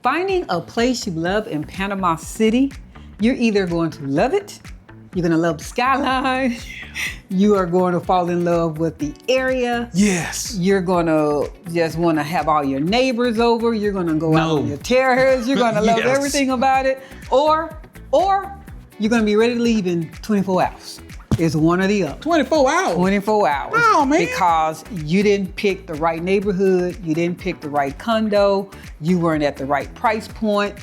Finding a place you love in Panama City, you're either going to love it, you're gonna love the skyline, you are going to fall in love with the area. Yes. You're gonna just wanna have all your neighbors over, you're gonna go out on your terrace, you're gonna love everything about it, or you're gonna be ready to leave in 24 hours. It's one or the other. 24 hours? 24 hours. Oh, man. Because you didn't pick the right neighborhood, you didn't pick the right condo, you weren't at the right price point,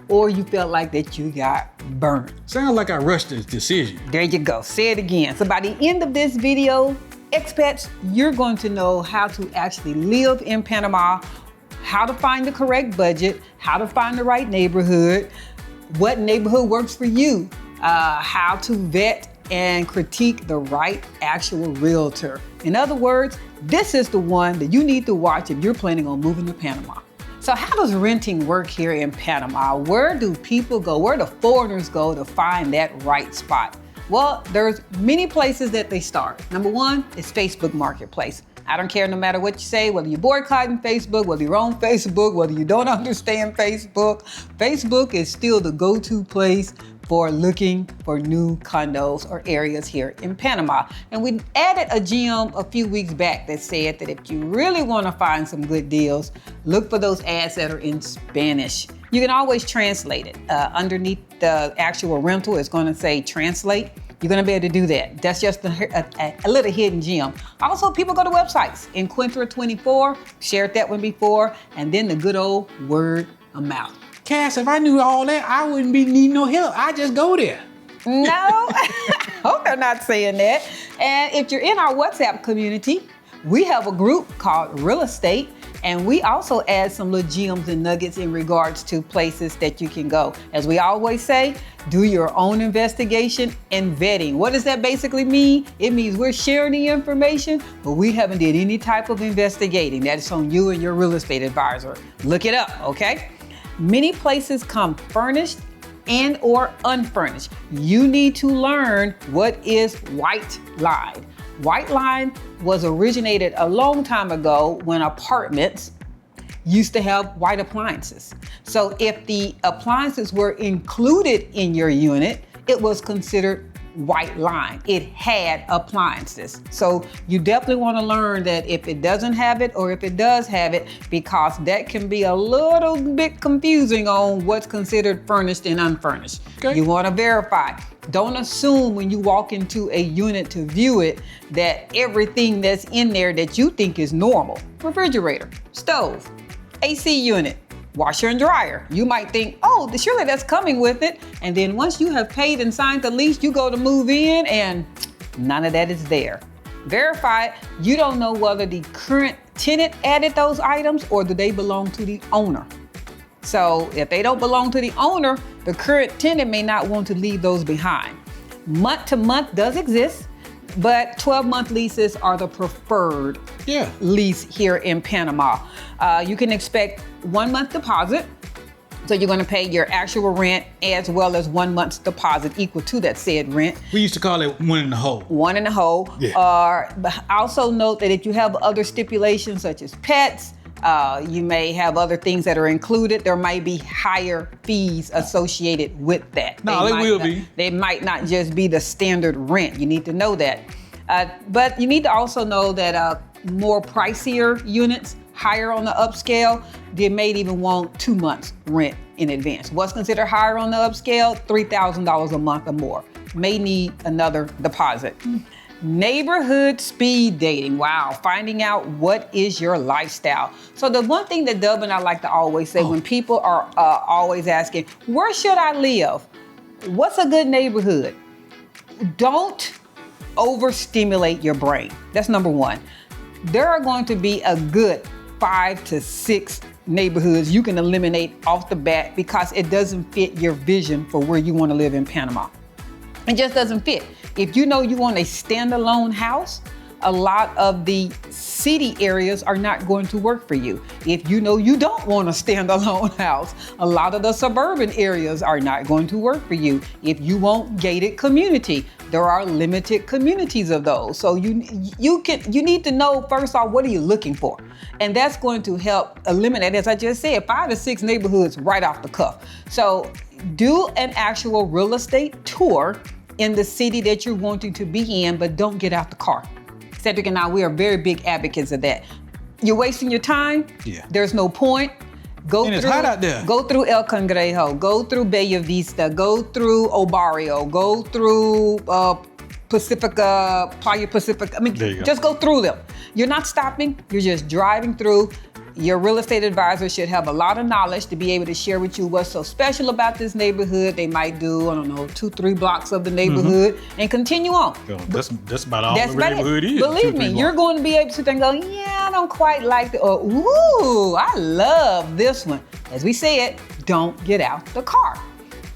or you felt like that you got burned. Sounds like I rushed this decision. There you go, say it again. So by the end of this video, expats, you're going to know how to actually live in Panama, how to find the correct budget, how to find the right neighborhood, what neighborhood works for you, how to vet and critique the right actual realtor. In other words, this is the one that you need to watch if you're planning on moving to Panama. So how does renting work here in Panama? Where do people go? Where do foreigners go to find that right spot? Well, there's many places that they start. Number one is Facebook Marketplace. I don't care no matter what you say, whether you're boycotting Facebook, whether you're on Facebook, whether you don't understand Facebook. Facebook is still the go-to place for looking for new condos or areas here in Panama. And we added a gem a few weeks back that said that if you really want to find some good deals, look for those ads that are in Spanish. You can always translate it. Underneath the actual rental, it's going to say translate. You're going to be able to do that. That's just a little hidden gem. Also, people go to websites. Encuentra24, shared that one before, and then the good old word of mouth. Cass, if I knew all that, I wouldn't be needing no help. I just go there. No, hope they're not saying that. And if you're in our WhatsApp community, we have a group called Real Estate, and we also add some little gems and nuggets in regards to places that you can go. As we always say, do your own investigation and vetting. What does that basically mean? It means we're sharing the information, but we haven't did any type of investigating. That is on you and your real estate advisor. Look it up, okay? Many places come furnished and or unfurnished. You need to learn what is white line. White line was originated a long time ago when apartments used to have white appliances. So if the appliances were included in your unit, it was considered white line. It had appliances. So you definitely want to learn that if it doesn't have it or if it does have it, because that can be a little bit confusing on what's considered furnished and unfurnished. Okay. You want to verify. Don't assume when you walk into a unit to view it that everything that's in there that you think is normal. Refrigerator, stove, AC unit, washer and dryer. You might think, oh, surely that's coming with it. And then once you have paid and signed the lease, you go to move in and none of that is there. Verify it. You don't know whether the current tenant added those items or do they belong to the owner. So if they don't belong to the owner, the current tenant may not want to leave those behind. Month to month does exist, but 12-month leases are the preferred lease here in Panama. You can expect 1 month deposit. So you're going to pay your actual rent as well as 1 month's deposit equal to that said rent. We used to call it one in the hole. One in the hole. Yeah. Also note that if you have other stipulations such as pets, you may have other things that are included. There might be higher fees associated with that. No, they will be. They might not just be the standard rent. You need to know that. But you need to also know that more pricier units, higher on the upscale, they may even want 2 months rent in advance. What's considered higher on the upscale? $3,000 a month or more. May need another deposit. Neighborhood speed dating. Wow, finding out what is your lifestyle. So the one thing that Dub and I like to always say when people are always asking, where should I live? What's a good neighborhood? Don't overstimulate your brain. That's number one. There are going to be a good 5 to 6 neighborhoods you can eliminate off the bat because it doesn't fit your vision for where you want to live in Panama. It just doesn't fit. If you know you want a standalone house a lot of the city areas are not going to work for you. If you know you don't want a standalone house, a lot of the suburban areas are not going to work for you. If you want gated community, there are limited communities of those. So you need to know, first off, what are you looking for? And that's going to help eliminate, as I just said, 5 to 6 neighborhoods right off the cuff. So do an actual real estate tour in the city that you're wanting to be in, but don't get out the car. Cedric and I, we are very big advocates of that. You're wasting your time. Yeah. There's no point. It's hot out there. Go through El Cangrejo, go through Bella Vista, go through Obarrio, go through Pacifica, Playa Pacifica. I mean, just go through them. You're not stopping, you're just driving through. Your real estate advisor should have a lot of knowledge to be able to share with you what's so special about this neighborhood. They might do, 2-3 blocks of the neighborhood and continue on. That's about all the neighborhood is. Believe me, you're going to be able to sit there and go, yeah, I don't quite like it. Or, ooh, I love this one. As we said, don't get out the car.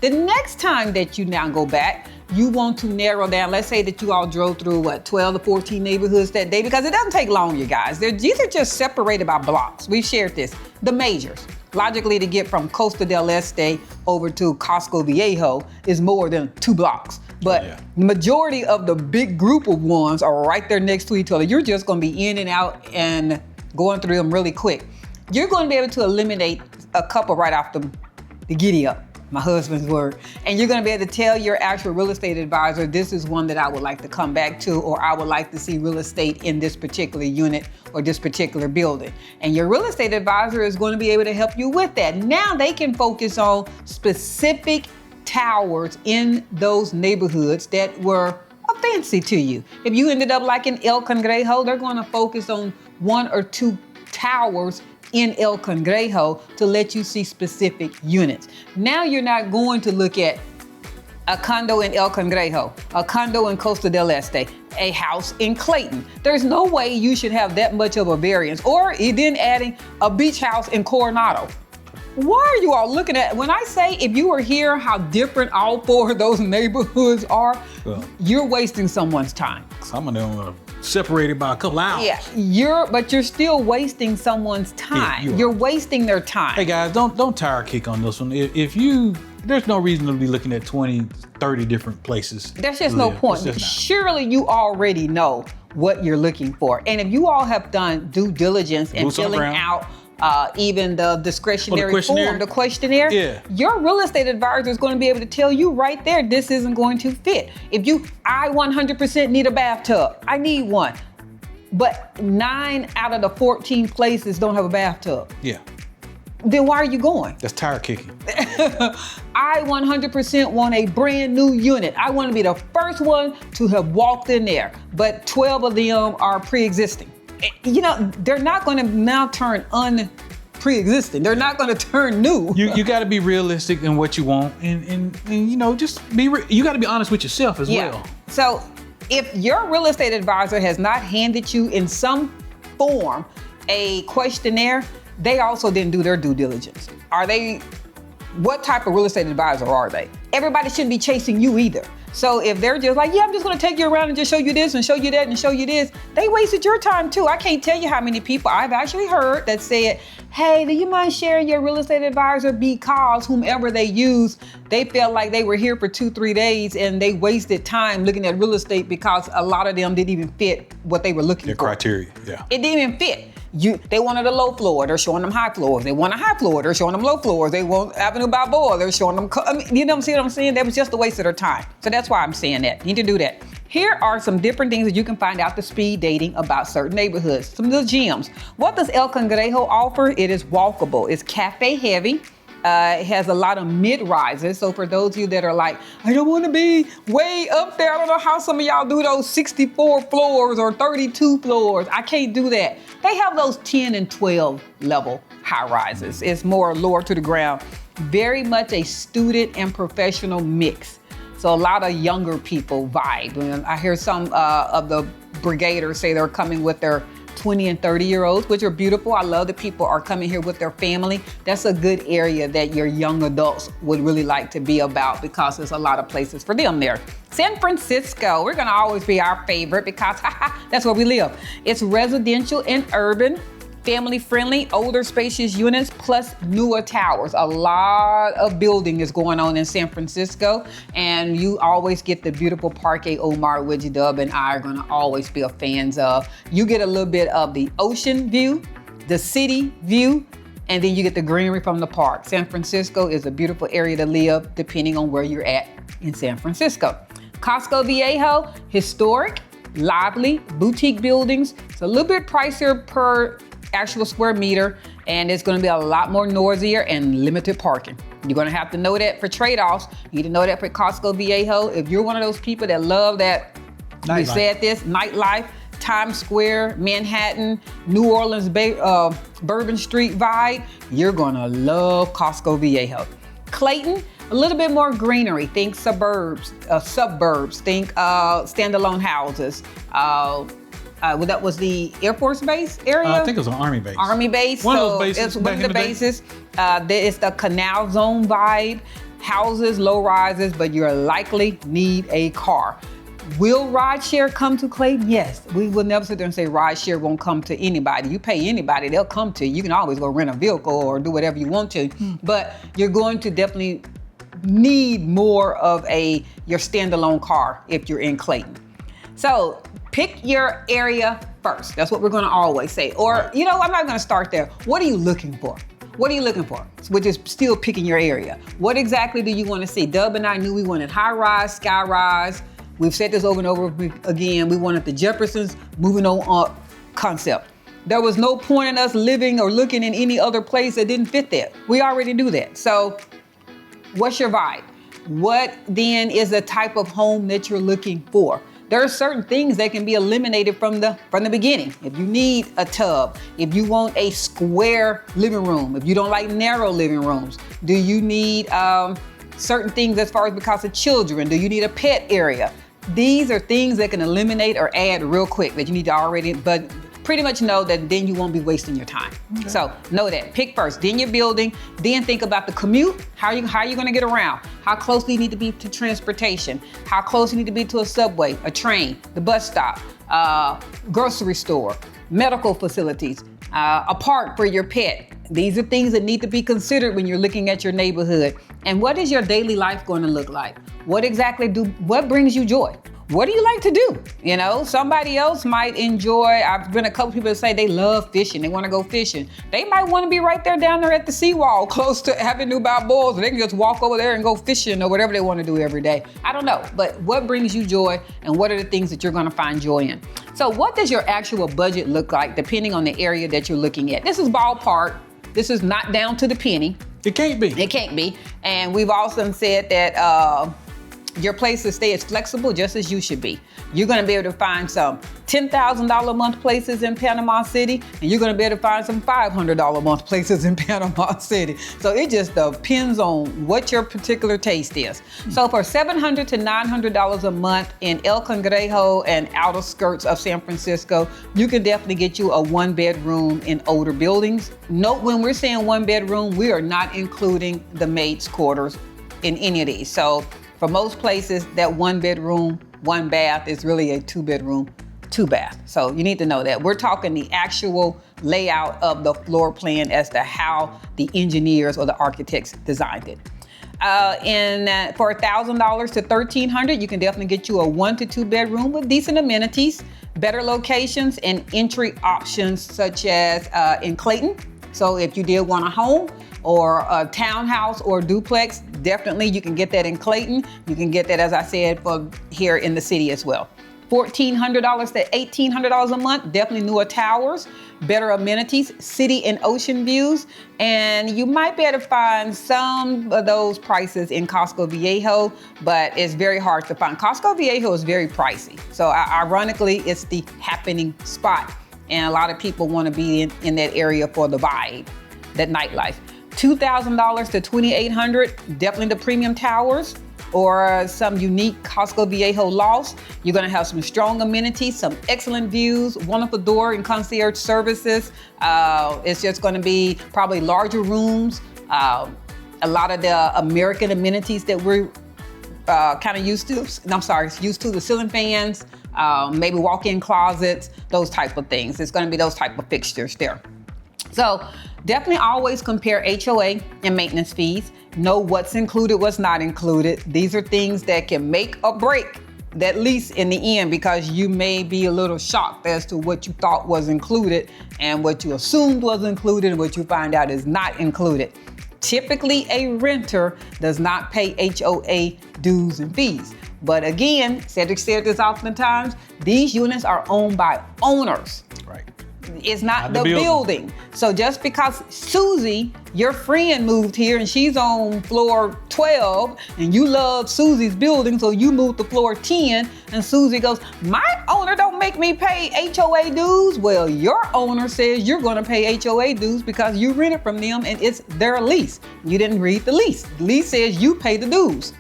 The next time that you now go back, you want to narrow down. Let's say that you all drove through 12 to 14 neighborhoods that day, because it doesn't take long, you guys. These are just separated by blocks. We've shared this. The majors. Logically, to get from Costa del Este over to Casco Viejo is more than 2 blocks. But the majority of the big group of ones are right there next to each other. You're just going to be in and out and going through them really quick. You're going to be able to eliminate a couple right off the giddy up. My husband's word. And you're going to be able to tell your actual real estate advisor, this is one that I would like to come back to, or I would like to see real estate in this particular unit or this particular building. And your real estate advisor is going to be able to help you with that. Now they can focus on specific towers in those neighborhoods that were a fancy to you. If you ended up like in El Cangrejo, they're going to focus on 1 or 2 towers in El Cangrejo to let you see specific units. Now you're not going to look at a condo in El Cangrejo, a condo in Costa del Este, a house in Clayton. There's no way you should have that much of a variance. Or then adding a beach house in Coronado. Why are you all looking at, when I say if you were here how different all 4 of those neighborhoods are, you're wasting someone's time. Some of them are separated by a couple hours. Yeah, but you're still wasting someone's time. Yeah, you're wasting their time. Hey guys, don't tire kick on this one. There's no reason to be looking at 20, 30 different places. There's just no point. Surely you already know what you're looking for. And if you all have done due diligence and filling out even the discretionary form, the questionnaire, your real estate advisor is going to be able to tell you right there, this isn't going to fit. I 100% need a bathtub. I need one. But 9 out of the 14 places don't have a bathtub. Yeah. Then why are you going? That's tire kicking. I 100% want a brand new unit. I want to be the first one to have walked in there, but 12 of them are pre-existing. They're not going to now turn pre-existing. They're not going to turn new. You got to be realistic in what you want, and just you got to be honest with yourself as well. So if your real estate advisor has not handed you in some form a questionnaire, they also didn't do their due diligence. What type of real estate advisor are they? Everybody shouldn't be chasing you either. So if they're just like, I'm just going to take you around and just show you this and show you that and show you this, they wasted your time too. I can't tell you how many people I've actually heard that said, hey, do you mind sharing your real estate advisor, because whomever they use, they felt like they were here for 2-3 days and they wasted time looking at real estate because a lot of them didn't even fit what they were looking for. Their criteria, yeah. It didn't even fit. They wanted a low floor, they're showing them high floors. They want a high floor, they're showing them low floors. They want Avenue Balboa, they're showing them, see what I'm saying? That was just a waste of their time. So that's why I'm saying that. You need to do that. Here are some different things that you can find out the speed dating about certain neighborhoods. Some of the gems. What does El Cangrejo offer? It is walkable. It's cafe heavy. It has a lot of mid-rises. So for those of you that are like, I don't want to be way up there. I don't know how some of y'all do those 64 floors or 32 floors. I can't do that. They have those 10 and 12 level high rises. It's more lower to the ground. Very much a student and professional mix. So a lot of younger people vibe. And I hear some of the brigaders say they're coming with their 20 and 30-year-olds, which are beautiful. I love that people are coming here with their family. That's a good area that your young adults would really like to be about because there's a lot of places for them there. San Francisco, we're gonna always be our favorite because that's where we live. It's residential and urban, family friendly, older spacious units, plus newer towers. A lot of building is going on in San Francisco, and you always get the beautiful Parque Omar, which Dub and I are gonna always be fans of. You get a little bit of the ocean view, the city view, and then you get the greenery from the park. San Francisco is a beautiful area to live depending on where you're at in San Francisco. Costco Viejo, historic, lively, boutique buildings. It's a little bit pricier per actual square meter, and it's going to be a lot more noisier and limited parking. You're going to have to know that for trade-offs. You need to know that for Costco Viejo. If you're one of those people that love that, we said this, nightlife, Times Square, Manhattan, New Orleans, Bourbon Street vibe, you're going to love Costco Viejo. Clayton, a little bit more greenery. Think suburbs, think standalone houses. That was the Air Force Base area? I think it was an Army base. Army base. One of those bases. It's one of the bases. It's the Canal Zone vibe. Houses, low rises, but you likely need a car. Will rideshare come to Clayton? Yes. We will never sit there and say rideshare won't come to anybody. You pay anybody, they'll come to you. You can always go rent a vehicle or do whatever you want to, but you're going to definitely need more of your standalone car if you're in Clayton. So pick your area first. That's what we're gonna always say. Or, I'm not gonna start there. What are you looking for? What are you looking for? Which is still picking your area. What exactly do you wanna see? Dub and I knew we wanted high rise, sky rise. We've said this over and over again. We wanted the Jeffersons moving on up concept. There was no point in us living or looking in any other place that didn't fit that. We already do that. So what's your vibe? What then is the type of home that you're looking for? There are certain things that can be eliminated from the beginning. If you need a tub, if you want a square living room, if you don't like narrow living rooms, do you need certain things as far as because of children? Do you need a pet area? These are things that can eliminate or add real quick that you need to already, but pretty much know that then you won't be wasting your time. Okay. So know that. Pick first, then your building, then think about the commute. How are you gonna get around? How close do you need to be to transportation? How close do you need to be to a subway, a train, the bus stop, grocery store, medical facilities, a park for your pet. These are things that need to be considered when you're looking at your neighborhood. And what is your daily life going to look like? What brings you joy? What do you like to do? Somebody else might enjoy, I've been a couple people that say they love fishing, they wanna go fishing. They might wanna be right there down there at the seawall, close to Avenue Balboa, so they can just walk over there and go fishing or whatever they wanna do every day. I don't know, but what brings you joy and what are the things that you're gonna find joy in? So what does your actual budget look like depending on the area that you're looking at? This is ballpark. This is not down to the penny. It can't be. It can't be. And we've also said that your place to stay is flexible just as you should be. You're gonna be able to find some $10,000 a month places in Panama City, and you're gonna be able to find some $500 a month places in Panama City. So it just depends on what your particular taste is. So for $700 to $900 a month in El Cangrejo and outer skirts of San Francisco, you can definitely get you a 1-bedroom in older buildings. Note when we're saying 1-bedroom, we are not including the maid's quarters in any of these. So for most places, that 1-bedroom, 1-bath is really a 2-bedroom, 2-bath. So you need to know that. We're talking the actual layout of the floor plan as to how the engineers or the architects designed it. For $1,000 to $1,300, you can definitely get you a 1 to 2-bedroom with decent amenities, better locations, and entry options such as in Clayton. So if you did want a home or a townhouse or duplex, definitely you can get that in Clayton. You can get that, as I said, for here in the city as well. $1,400 to $1,800 a month, definitely newer towers, better amenities, city and ocean views, and you might be able to find some of those prices in Costco Viejo, but it's very hard to find. Costco Viejo is very pricey, so ironically, it's the happening spot, and a lot of people want to be in that area for the vibe, that nightlife. $2,000 to $2,800, definitely the premium towers, or some unique Costco Viejo loft. You're gonna have some strong amenities, some excellent views, wonderful door and concierge services. It's just gonna be probably larger rooms, a lot of the American amenities that we're kind of used to. Used to the ceiling fans, maybe walk-in closets, those type of things. It's gonna be those type of fixtures there. So definitely always compare HOA and maintenance fees. Know what's included, what's not included. These are things that can make or break that lease in the end, because you may be a little shocked as to what you thought was included and what you assumed was included and what you find out is not included. Typically, a renter does not pay HOA dues and fees. But again, Cedric said this oftentimes, these units are owned by owners. Right. It's not the building. So just because Susie, your friend, moved here and she's on floor 12 and you love Susie's building, so you moved to floor 10 and Susie goes, my owner don't make me pay HOA dues. Well, your owner says you're gonna pay HOA dues because you rented from them and it's their lease. You didn't read the lease. The lease says you pay the dues.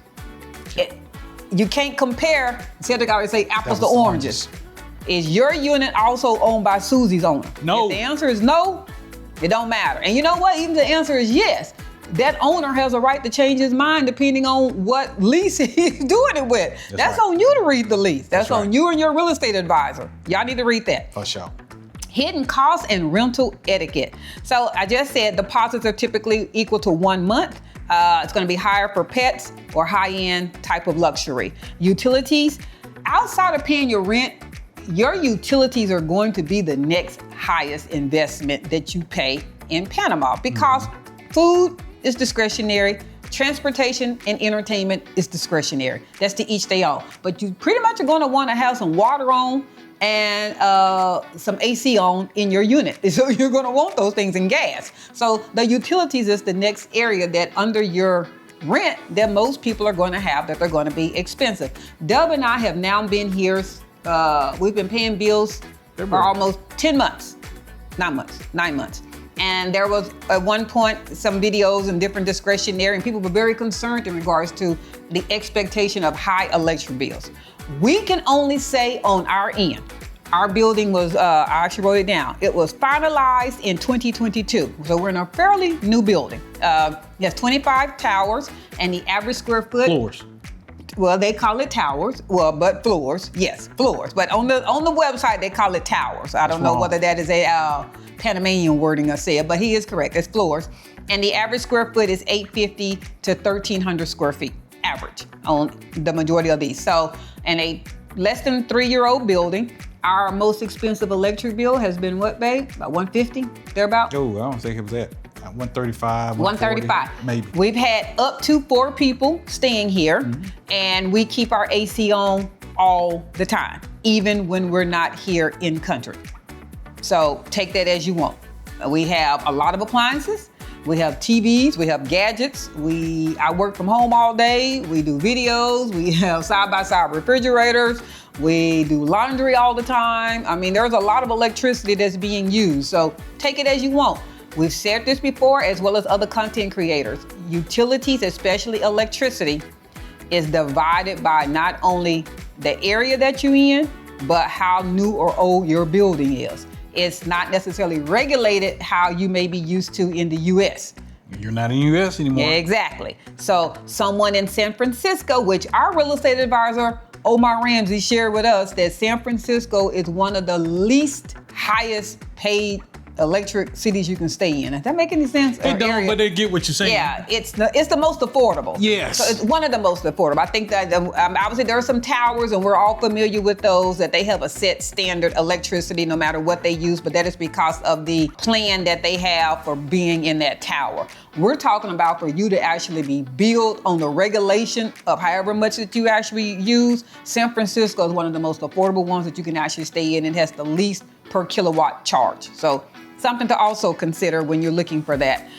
You can't compare, Cedric always say apples to oranges. Is your unit also owned by Susie's owner? No. If the answer is no, it don't matter. And you know what? Even the answer is yes. That owner has a right to change his mind depending on what lease he's doing it with. That's right. on you to read the lease. That's right. on you and your real estate advisor. Y'all need to read that. For sure. Hidden costs and rental etiquette. So I just said deposits are typically equal to 1 month. It's gonna be higher for pets or high-end type of luxury. Utilities, outside of paying your rent, your utilities are going to be the next highest investment that you pay in Panama, because food is discretionary, transportation and entertainment is discretionary. That's to each their own. But you pretty much are gonna wanna have some water on and some AC on in your unit. So you're gonna want those things, and gas. So the utilities is the next area that under your rent that most people are gonna have that they're gonna be expensive. Dub and I have now been here, we've been paying bills for almost 10 months, 9 months. And there was at one point some videos and different discretionary, and people were very concerned in regards to the expectation of high electric bills. We can only say on our end, our building was, I actually wrote it down, it was finalized in 2022. So we're in a fairly new building. It has 25 towers and the average square foot. Floors. Well, they call it towers. Well, but floors, yes, floors. But on the website, they call it towers. I don't know whether that is a Panamanian wording I said, but he is correct. It's floors. And the average square foot is 850 to 1,300 square feet, average on the majority of these. So, in a less than 3-year-old building, our most expensive electric bill has been what, babe? About 150, thereabout? Oh, I don't think it was that. 135, 135. Maybe. We've had up to 4 people staying here, and we keep our AC on all the time, even when we're not here in country. So take that as you want. We have a lot of appliances. We have TVs, we have gadgets. I work from home all day. We do videos. We have side-by-side refrigerators. We do laundry all the time. I mean, there's a lot of electricity that's being used. So take it as you want. We've said this before, as well as other content creators. Utilities, especially electricity, is divided by not only the area that you're in, but how new or old your building is. It's not necessarily regulated how you may be used to in the US. You're not in the US anymore. Exactly. So someone in San Francisco, which our real estate advisor, Omar Ramsey, shared with us that San Francisco is one of the least highest paid electric cities you can stay in. Does that make any sense? It don't, but they get what you're saying. Yeah, it's the most affordable. Yes. So it's one of the most affordable. I think that obviously there are some towers, and we're all familiar with those, that they have a set standard electricity no matter what they use, but that is because of the plan that they have for being in that tower. We're talking about for you to actually be billed on the regulation of however much that you actually use. San Francisco is one of the most affordable ones that you can actually stay in. It has the least per kilowatt charge. So something to also consider when you're looking for that.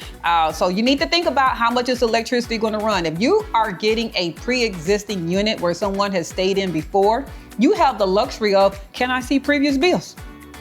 So you need to think about how much is electricity going to run. If you are getting a pre-existing unit where someone has stayed in before, you have the luxury of, can I see previous bills?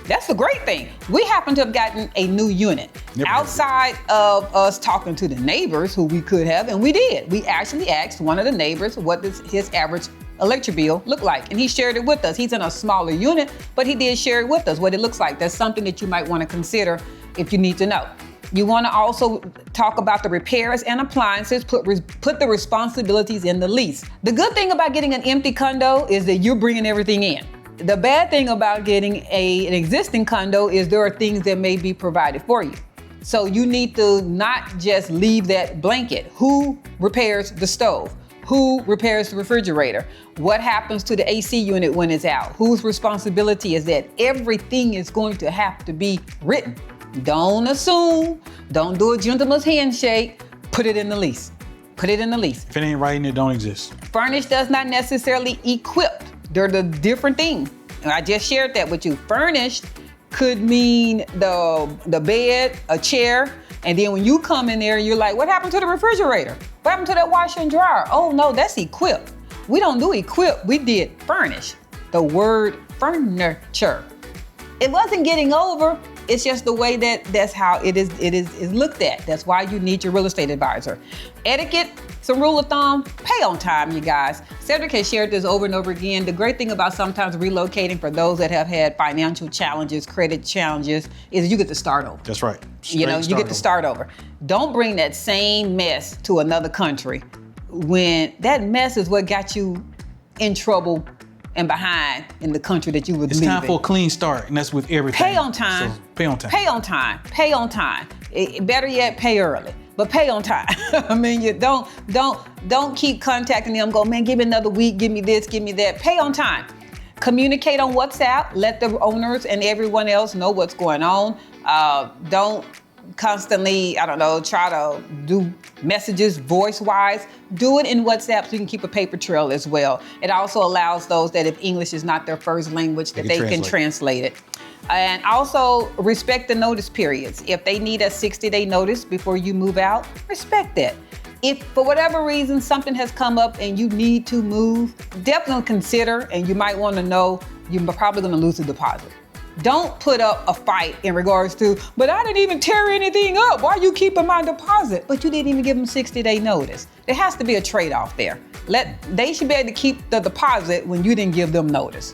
That's the great thing. We happen to have gotten a new unit outside of us talking to the neighbors who we could have, and we did. We actually asked one of the neighbors what does his average electric bill look like, and he shared it with us. He's in a smaller unit, but he did share it with us what it looks like. That's something that you might want to consider if you need to know. You want to also talk about the repairs and appliances, put the responsibilities in the lease. The good thing about getting an empty condo is that you're bringing everything in. The bad thing about getting an existing condo is there are things that may be provided for you. So you need to not just leave that blanket. Who repairs the stove? Who repairs the refrigerator? What happens to the AC unit when it's out? Whose responsibility is that? Everything is going to have to be written. Don't assume, don't do a gentleman's handshake, put it in the lease. Put it in the lease. If it ain't writing, it don't exist. Furnished does not necessarily equip. They're the different thing. And I just shared that with you. Furnished could mean the bed, a chair, and then when you come in there, you're like, what happened to the refrigerator? What happened to that washer and dryer? Oh no, that's equip. We don't do equip, we did furnish. The word furniture. It wasn't getting over, it's just the way that's how it is looked at. That's why you need your real estate advisor. Etiquette, some rule of thumb, pay on time, you guys. Cedric has shared this over and over again. The great thing about sometimes relocating for those that have had financial challenges, credit challenges, is you get to start over. That's right. You get to start over. Don't bring that same mess to another country when that mess is what got you in trouble and behind in the country that you would live in. It's time for a clean start, and that's with everything. Pay on time. So, pay on time. Pay on time. Pay on time. Better yet, pay early, but pay on time. I mean, you don't keep contacting them. Go, man, give me another week. Give me this. Give me that. Pay on time. Communicate on WhatsApp. Let the owners and everyone else know what's going on. Don't constantly, try to do messages voice-wise. Do it in WhatsApp so you can keep a paper trail as well. It also allows those that if English is not their first language, that they can translate it. And also respect the notice periods. If they need a 60-day notice before you move out, respect that. If for whatever reason something has come up and you need to move, definitely consider, and you might want to know you're probably going to lose the deposit. Don't put up a fight in regards to, but I didn't even tear anything up. Why are you keeping my deposit? But you didn't even give them 60-day notice. There has to be a trade-off there. They should be able to keep the deposit when you didn't give them notice.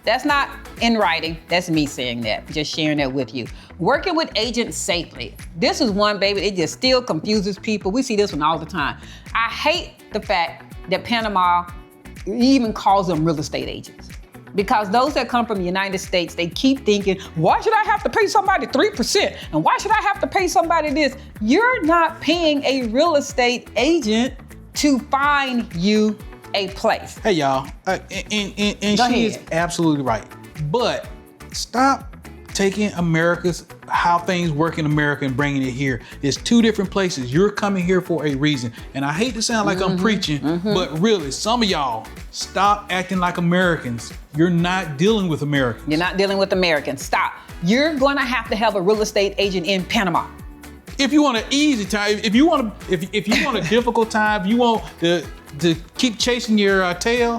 That's not in writing. That's me saying that, just sharing that with you. Working with agents safely. This is one, baby, it just still confuses people. We see this one all the time. I hate the fact that Panama even calls them real estate agents. Because those that come from the United States, they keep thinking, why should I have to pay somebody 3%? And why should I have to pay somebody this? You're not paying a real estate agent to find you a place. Hey, y'all, and she is absolutely right. But stop taking how things work in America and bringing it here. It's two different places. You're coming here for a reason. And I hate to sound like I'm preaching, but really, some of y'all, stop acting like Americans. You're not dealing with Americans. You're not dealing with Americans. Stop. You're going to have a real estate agent in Panama. If you want an easy time, if you want a difficult time, if you want to keep chasing your tail,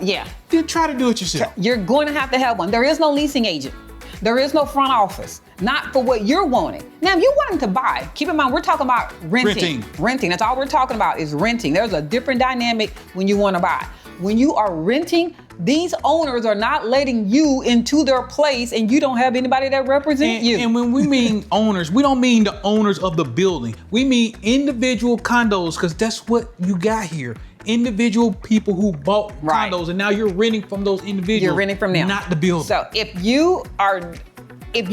then try to do it yourself. You're going to have one. There is no leasing agent. There is no front office, not for what you're wanting. Now, if you're wanting to buy, keep in mind, we're talking about renting. That's all we're talking about is renting. There's a different dynamic when you want to buy. When you are renting, these owners are not letting you into their place and you don't have anybody that represents you. And when we mean owners, we don't mean the owners of the building. We mean individual condos, because that's what you got here. Individual people who bought condos, and now you're renting from those individuals. You're renting from them, not the building. So if you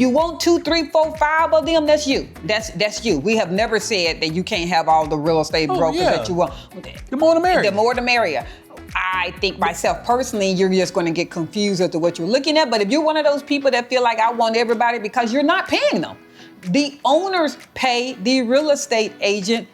want 2, 3, 4, 5 of them, that's you. That's you. We have never said that you can't have all the real estate brokers that you want. The more the merrier. The more the merrier. I think myself personally, you're just going to get confused as to what you're looking at. But if you're one of those people that feel like I want everybody, because you're not paying them. The owners pay the real estate agent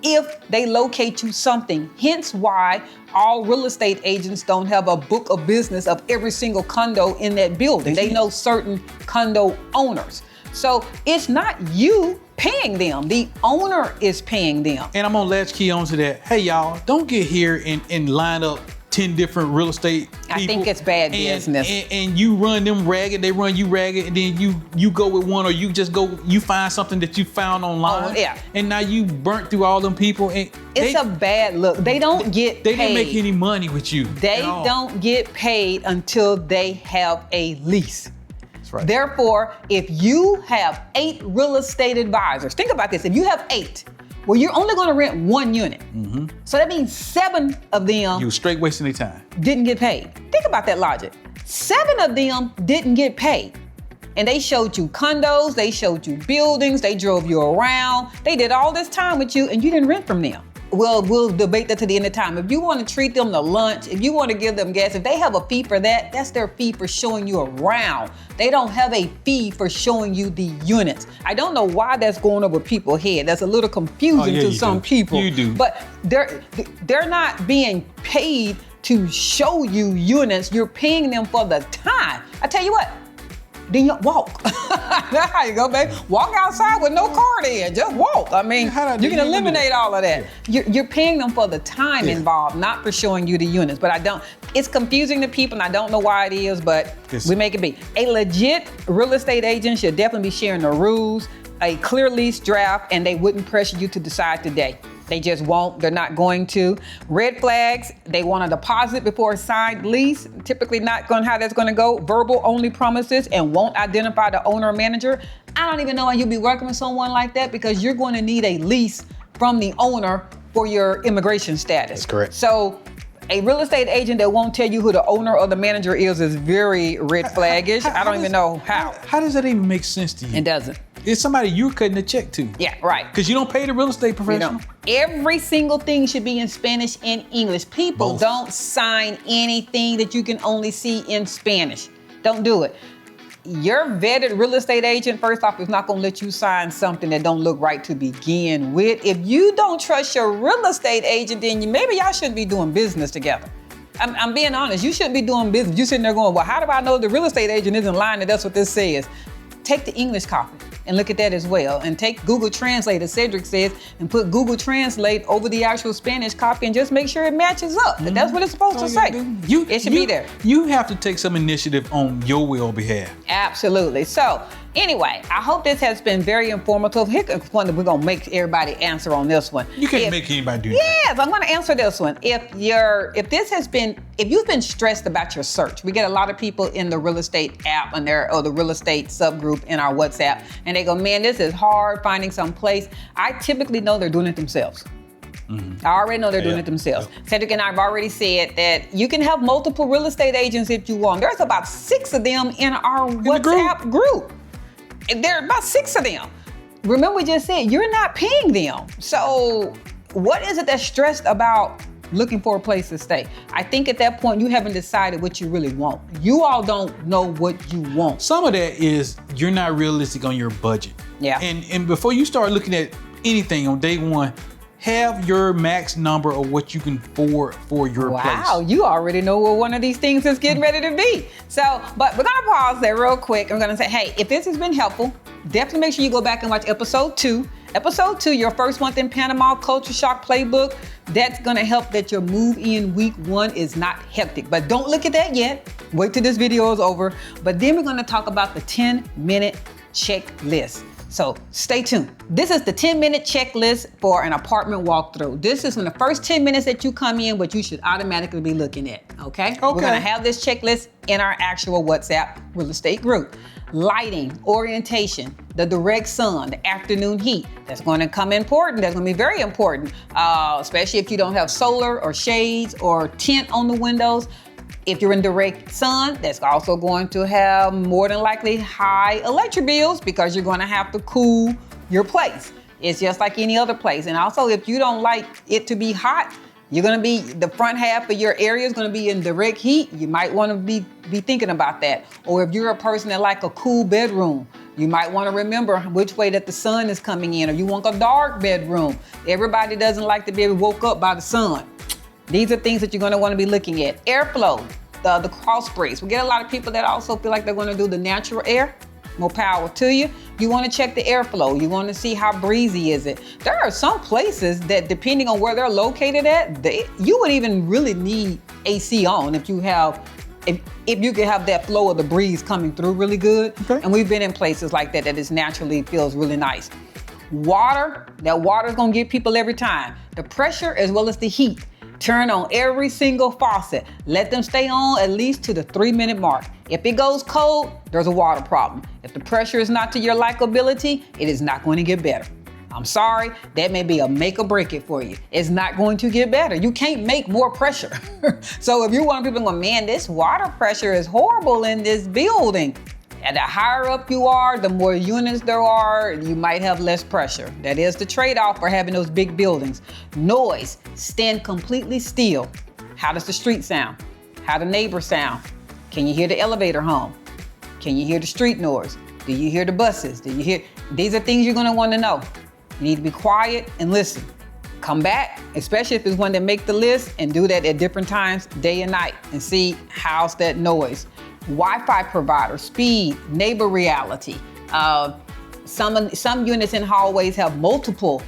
if they locate you something. Hence why all real estate agents don't have a book of business of every single condo in that building. They know certain condo owners. So it's not you paying them. The owner is paying them. And I'm gonna latch key on to that. Hey y'all, don't get here and line up 10 different real estate people. I think it's bad business. And you run them ragged, they run you ragged, and then you go with one, or you just go, you find something that you found online. Oh, yeah. And now you burnt through all them people. And it's a bad look. They don't get paid. They didn't make any money with you. They don't get paid until they have a lease. That's right. Therefore, if you have 8 real estate advisors, think about this. If you have 8, well, you're only going to rent 1 unit. Mm-hmm. So that means 7 of them you were straight wasting their time. Didn't get paid. Think about that logic. 7 of them didn't get paid. And they showed you condos, they showed you buildings, they drove you around, they did all this time with you, and you didn't rent from them. Well, we'll debate that to the end of time. If you want to treat them to lunch, if you want to give them gas, if they have a fee for that, that's their fee for showing you around. They don't have a fee for showing you the units. I don't know why that's going over people's head. That's a little confusing to some people. You do. But they're not being paid to show you units. You're paying them for the time. I tell you what, then you walk. That's how you go, baby. Walk outside with no car in. Just walk. I mean, you can eliminate all of that. You're paying them for the time involved, not for showing you the units. But it's confusing to people, and I don't know why it is, but we make it be. A legit real estate agent should definitely be sharing the rules, a clear lease draft, and they wouldn't pressure you to decide today. They just won't. They're not going to. Red flags, they want a deposit before a signed lease. Typically not going how that's going to go. Verbal only promises and won't identify the owner or manager. I don't even know why you'd be working with someone like that, because you're going to need a lease from the owner for your immigration status. That's correct. So a real estate agent that won't tell you who the owner or the manager is very red flaggish. I don't even know how. How does that even make sense to you? It doesn't. It's somebody you're cutting a check to. Yeah, right. Because you don't pay the real estate professional. Every single thing should be in Spanish and English. People don't sign anything that you can only see in Spanish. Don't do it. Your vetted real estate agent, first off, is not going to let you sign something that don't look right to begin with. If you don't trust your real estate agent, then maybe y'all shouldn't be doing business together. I'm being honest. You shouldn't be doing business. You're sitting there going, well, how do I know the real estate agent isn't lying and that's what this says? Take the English copy and look at that as well. And take Google Translate, as Cedric says, and put Google Translate over the actual Spanish copy and just make sure it matches up. Mm-hmm. That's what it's supposed to say. It should be there. You have to take some initiative on your will behalf. Absolutely. So anyway, I hope this has been very informative. Here's one that we're going to make everybody answer on this one. You can't make anybody do that. Yes, I'm going to answer this one. If you've been stressed about your search, we get a lot of people in the real estate app or the real estate subgroup in our WhatsApp, and they go, man, this is hard finding some place. I typically know they're doing it themselves. Mm-hmm. I already know they're doing it themselves. Cedric and I have already said that you can have multiple real estate agents if you want. There's about 6 of them in our WhatsApp group. And there are about 6 of them. Remember, we just said you're not paying them. So what is it that's stressed about looking for a place to stay? I think at that point, you haven't decided what you really want. You all don't know what you want. Some of that is you're not realistic on your budget. Yeah. And before you start looking at anything on day one, have your max number of what you can afford for your place. Wow, you already know what one of these things is getting ready to be. So, but we're gonna pause there real quick. I'm gonna say, hey, if this has been helpful, definitely make sure you go back and watch episode 2. Episode 2, your first month in Panama culture shock playbook. That's gonna help that your move in week 1 is not hectic. But don't look at that yet. Wait till this video is over. But then we're gonna talk about the 10-minute checklist. So stay tuned. This is the 10-minute checklist for an apartment walkthrough. This is in the first 10 minutes that you come in, what you should automatically be looking at, okay? We're gonna have this checklist in our actual WhatsApp real estate group. Lighting, orientation, the direct sun, the afternoon heat. That's gonna come important. That's gonna be very important, especially if you don't have solar or shades or tint on the windows. If you're in direct sun, that's also going to have more than likely high electric bills because you're going to have to cool your place. It's just like any other place. And also, if you don't like it to be hot, you're going to be, the front half of your area is going to be in direct heat. You might want to be thinking about that. Or if you're a person that like a cool bedroom, you might want to remember which way that the sun is coming in, or you want a dark bedroom. Everybody doesn't like to be woke up by the sun. These are things that you're going to want to be looking at. Airflow, the cross breaks. We get a lot of people that also feel like they're going to do the natural air. More power to you. You want to check the airflow. You want to see how breezy is it. There are some places that, depending on where they're located at, you would even really need AC on if you can have that flow of the breeze coming through really good. Okay. And we've been in places like that it naturally feels really nice. That water's gonna get people every time. The pressure as well as the heat. Turn on every single faucet. Let them stay on at least to the 3-minute mark. If it goes cold, there's a water problem. If the pressure is not to your likability, it is not going to get better. I'm sorry, that may be a make or break it for you. It's not going to get better. You can't make more pressure. So if you're one of people going, man, this water pressure is horrible in this building. And the higher up you are, the more units there are, you might have less pressure. That is the trade-off for having those big buildings. Noise, stand completely still. How does the street sound? How do neighbors sound? Can you hear the elevator hum? Can you hear the street noise? Do you hear the buses? These are things you're gonna wanna know. You need to be quiet and listen. Come back, especially if it's one that make the list, and do that at different times, day and night, and see how's that noise. Wi-Fi provider, speed, neighbor reality. Some units in hallways have multiple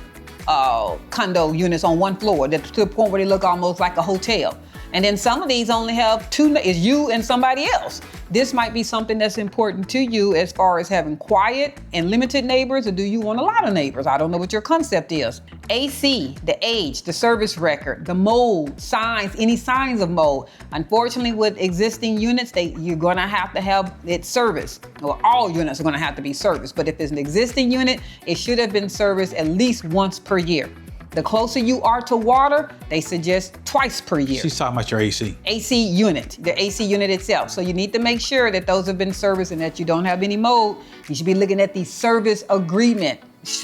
condo units on one floor, to the point where they look almost like a hotel. And then some of these only have two, is you and somebody else. This might be something that's important to you as far as having quiet and limited neighbors, or do you want a lot of neighbors? I don't know what your concept is. AC, the age, the service record, the mold, signs, any signs of mold. Unfortunately, with existing units, you're gonna have to have it serviced. Well, all units are gonna have to be serviced, but if it's an existing unit, it should have been serviced at least once per year. The closer you are to water, they suggest twice per year. She's talking about your AC. AC unit, the AC unit itself. So you need to make sure that those have been serviced and that you don't have any mold. You should be looking at the service agreement.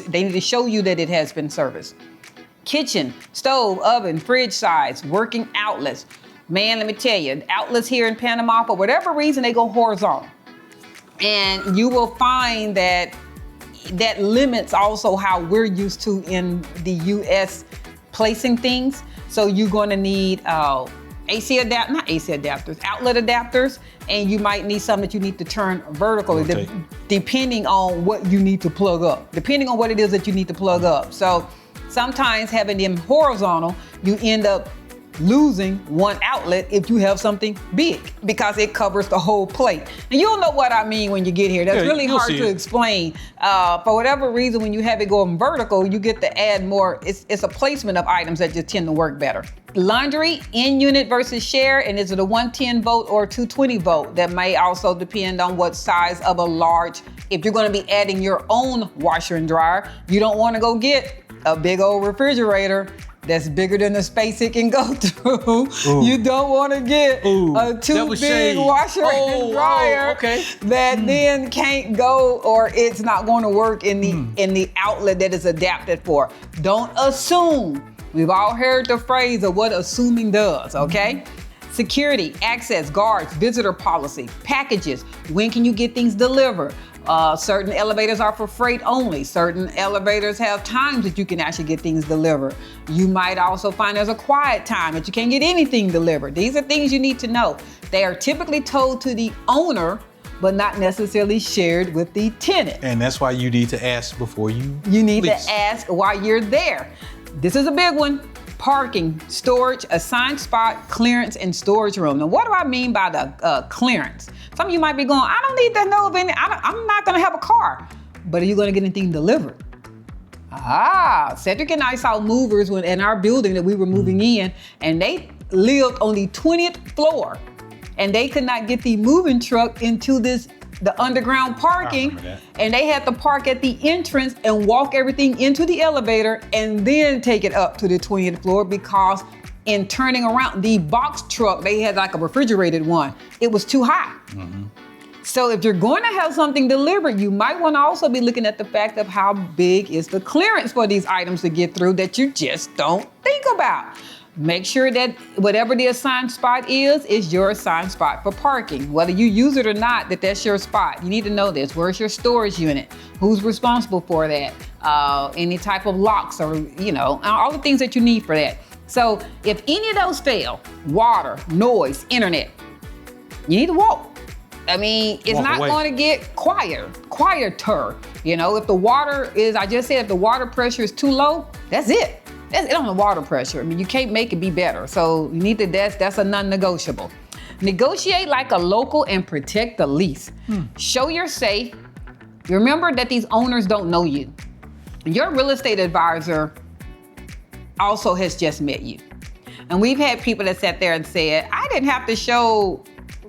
They need to show you that it has been serviced. Kitchen, stove, oven, fridge size, working outlets. Man, let me tell you, outlets here in Panama, for whatever reason, they go horizontal. And you will find that limits also how we're used to in the US placing things. So you're gonna need outlet adapters, and you might need some that you need to turn vertically, depending on what you need to plug up, depending on what it is that you need to plug up. So sometimes having them horizontal, you end up losing one outlet if you have something big, because it covers the whole plate. And you'll know what I mean when you get here. That's really hard to explain. For whatever reason, when you have it going vertical, you get to add more. It's a placement of items that just tend to work better. Laundry, in unit versus share, and is it a 110 volt or 220 volt? That may also depend on what size of a large, if you're gonna be adding your own washer and dryer, you don't wanna go get a big old refrigerator that's bigger than the space it can go through. Ooh. You don't want to get a too big washer and dryer that then can't go, or it's not going to work in the outlet that is adapted for. Don't assume. We've all heard the phrase of what assuming does, okay? Security, access, guards, visitor policy, packages. When can you get things delivered? Certain elevators are for freight only. Certain elevators have times that you can actually get things delivered. You might also find there's a quiet time that you can't get anything delivered. These are things you need to know. They are typically told to the owner, but not necessarily shared with the tenant. And that's why you need to ask before you need lease. to ask while you're there. This is a big one. Parking, storage, assigned spot, clearance, and storage room. Now, what do I mean by the clearance? Some of you might be going, I don't need to know of any, I'm not gonna have a car. But are you gonna get anything delivered? Cedric and I saw movers in our building that we were moving in, and they lived on the 20th floor, and they could not get the moving truck into the underground parking, and they had to park at the entrance and walk everything into the elevator and then take it up to the 20th floor, because in turning around the box truck, they had like a refrigerated one, it was too high. So if you're going to have something delivered, you might want to also be looking at the fact of how big is the clearance for these items to get through that you just don't think about. Make sure that whatever the assigned spot is your assigned spot for parking. Whether you use it or not, that's your spot. You need to know this. Where's your storage unit? Who's responsible for that? Any type of locks, or, all the things that you need for that. So if any of those fail, water, noise, internet, you need to walk. I mean, it's not going to get quieter. If the water is, I just said, if the water pressure is too low, that's it. It's on the water pressure. I mean, you can't make it be better. So you need to, that's a non-negotiable. Negotiate like a local and protect the lease. Show you're safe. Remember that these owners don't know you. Your real estate advisor also has just met you. And we've had people that sat there and said, I didn't have to show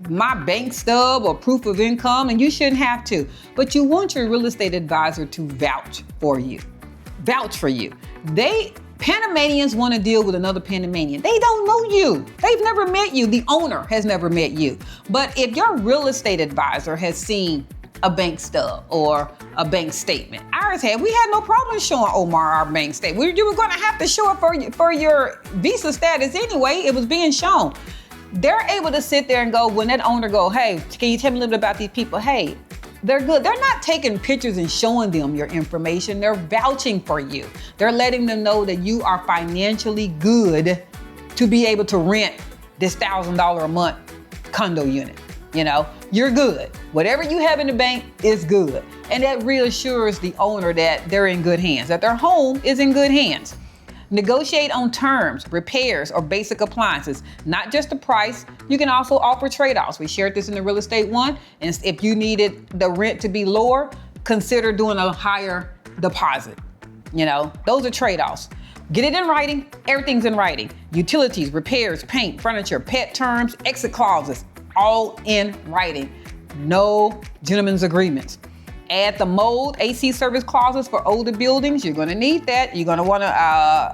my bank stub or proof of income, and you shouldn't have to. But you want your real estate advisor to vouch for you. Vouch for you. Panamanians want to deal with another Panamanian. They don't know you. They've never met you. The owner has never met you. But if your real estate advisor has seen a bank stub or a bank statement, ours had, we had no problem showing Omar our bank statement. You were going to have to show it for your visa status anyway. It was being shown. They're able to sit there and go, when that owner go, hey, can you tell me a little bit about these people? Hey, they're good. They're not taking pictures and showing them your information. They're vouching for you. They're letting them know that you are financially good to be able to rent this $1,000 a month condo unit. You know, you're good. Whatever you have in the bank is good. And that reassures the owner that they're in good hands, that their home is in good hands. Negotiate on terms, repairs, or basic appliances, not just the price. You can also offer trade-offs. We shared this in the real estate one. And if you needed the rent to be lower, consider doing a higher deposit. You know, those are trade-offs. Get it in writing. Everything's in writing. Utilities, repairs, paint, furniture, pet terms, exit clauses, all in writing. No gentlemen's agreements. Add the mold AC service clauses for older buildings. You're going to need that. You're going to want to,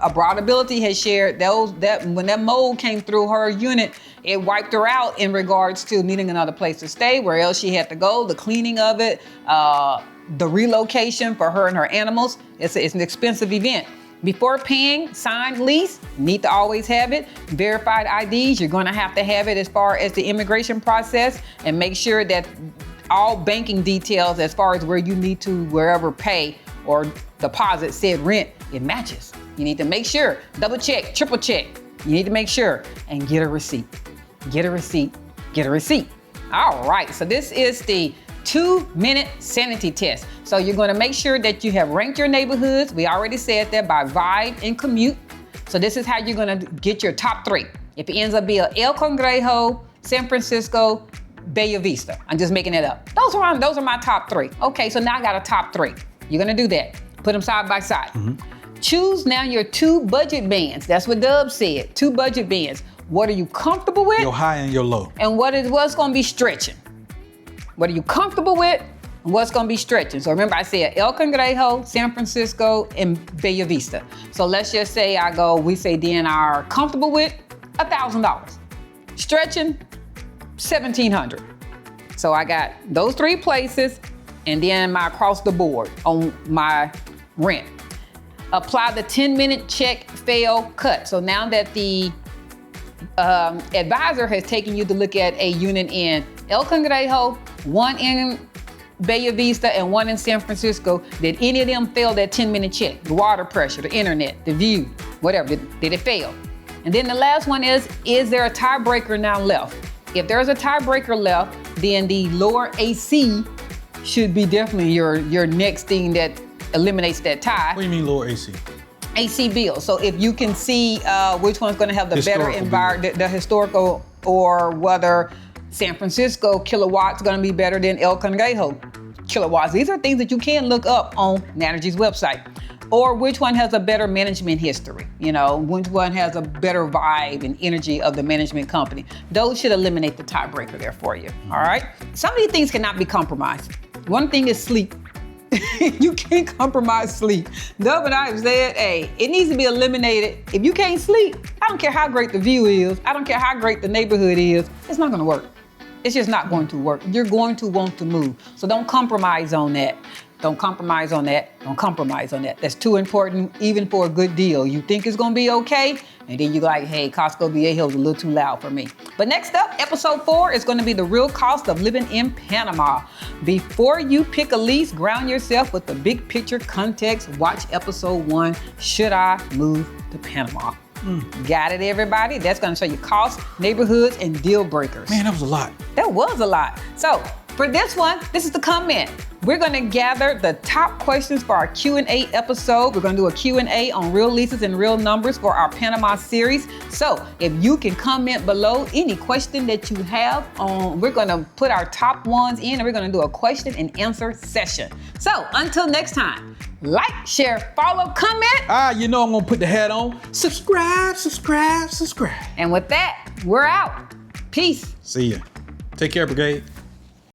Abroadability has shared that when that mold came through her unit, it wiped her out in regards to needing another place to stay, where else she had to go, the cleaning of it, the relocation for her and her animals. It's an expensive event. Before paying, signed lease, need to always have it. Verified IDs, you're going to have it as far as the immigration process, and make sure that all banking details as far as where you need to wherever pay or deposit said rent, it matches. You need to make sure, double check, triple check. You need to make sure and get a receipt. Get a receipt, get a receipt. All right, so this is the 2-minute sanity test. So you're gonna make sure that you have ranked your neighborhoods. We already said that, by vibe and commute. So this is how you're gonna get your top 3. If it ends up being El Congrejo, San Francisco, Bella Vista. I'm just making it up. Those are my top 3. Okay, so now I got a top 3. You're gonna do that. Put them side by side. Choose now your 2 budget bands. That's what Dub said. 2 budget bands. What are you comfortable with? Your high and your low. And what's gonna be stretching? What are you comfortable with? And what's gonna be stretching? So remember, I said El Congrejo, San Francisco, and Bella Vista. So let's just say we say DNR comfortable with $1,000. Stretching, $1,700. So I got those 3 places, and then my across the board on my rent. Apply the 10-minute check, fail, cut. So now that the advisor has taken you to look at a unit in El Congrejo, 1 in Bella Vista, and 1 in San Francisco, did any of them fail that 10-minute check? The water pressure, the internet, the view, whatever, did it fail? And then the last one is there a tiebreaker now left? If there's a tiebreaker left, then the lower AC should be definitely your next thing that eliminates that tie. What do you mean lower AC? AC bill. So if you can see which one's going to have the better environment, the historical, or whether San Francisco kilowatts going to be better than El Congrejo kilowatts. These are things that you can look up on Nanergy's website. Or which one has a better management history, which one has a better vibe and energy of the management company. Those should eliminate the tiebreaker there for you, all right? Some of these things cannot be compromised. One thing is sleep. You can't compromise sleep. Dub and I have said, hey, it needs to be eliminated. If you can't sleep, I don't care how great the view is, I don't care how great the neighborhood is, it's not gonna work. It's just not going to work. You're going to want to move. So don't compromise on that. Don't compromise on that. Don't compromise on that. That's too important, even for a good deal. You think it's gonna be okay, and then you're like, hey, Costco Viejo is a little too loud for me. But next up, episode 4 is gonna be the real cost of living in Panama. Before you pick a lease, ground yourself with the big picture context. Watch episode 1, Should I Move to Panama? Got it, everybody? That's gonna show you costs, neighborhoods, and deal breakers. Man, that was a lot. That was a lot. So For this one, this is the comment. We're gonna gather the top questions for our Q&A episode. We're gonna do a Q&A on real leases and real numbers for our Panama series. So if you can comment below any question that you have on, we're gonna put our top ones in and we're gonna do a question and answer session. So until next time, like, share, follow, comment. You know I'm gonna put the hat on. Subscribe. And with that, we're out. Peace. See ya. Take care, Brigade.